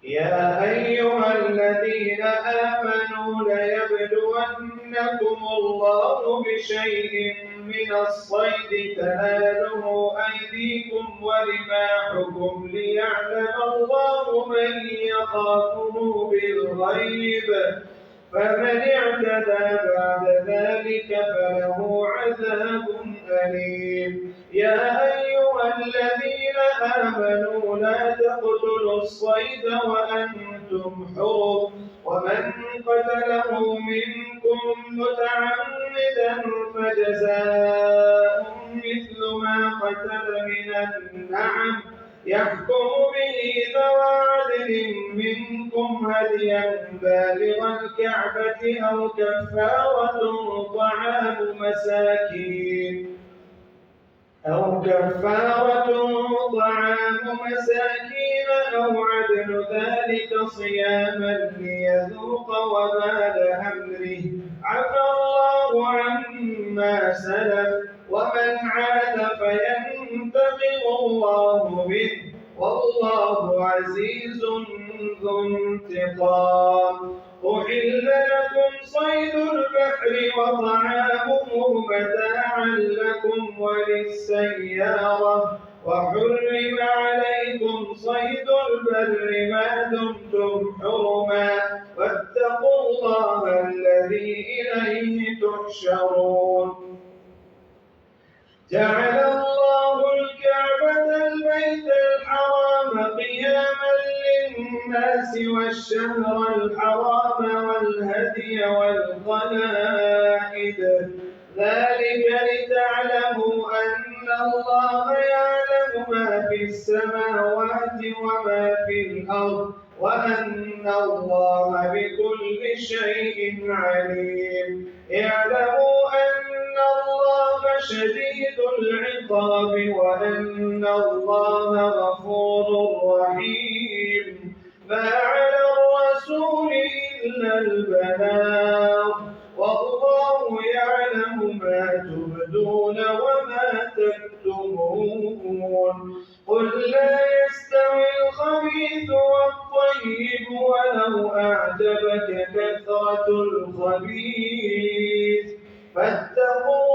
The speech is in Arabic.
يا أيها الذين آمنوا ليبلونكم الله بشيء من الصيد تناله أيديكم ورماحكم ليعلم الله من يخافه بالغيب، فمن اعتدى بعد ذلك فله عذاب أليم. يا أيها الذين آمنوا لا تقتلوا الصيد وأنتم حرم، ومن قتله منكم متعمدا فجزاء مثل ما قتل من النعم يحكم به ذوى عدل منكم هديا بالغ الكعبة أو كفارة طعام مساكين أو عدل ذلك صياما ليذوق وبال أمره، عفى الله عما سلف، ومن عاد فينتقم الله منه، والله عزيز ذو انتقام. أحل لكم صيد البحر وطعامه متاعا لكم وللسيارة، وحرم عليكم صيد البر ما دمتم حرما، واتقوا الله الذي إليه تحشرون. جعل الله الكعبة البيت الحرام قياما للناس والشهر الحرام والهدي والقلائد، ذلك لتعلموا أن الله يعلم ما في السماوات وما في الأرض، وأن الله بكل شيء عليم. اعلموا أن الله شديد العقاب وأن الله غفور رحيم. ما على الرسول إلا البلاغ، والله يعلم ما تبدون وما تكتمون. قل لا يستوي الخبيث والطيب ولو أعجبك كثرة الخبيث، فاتقوا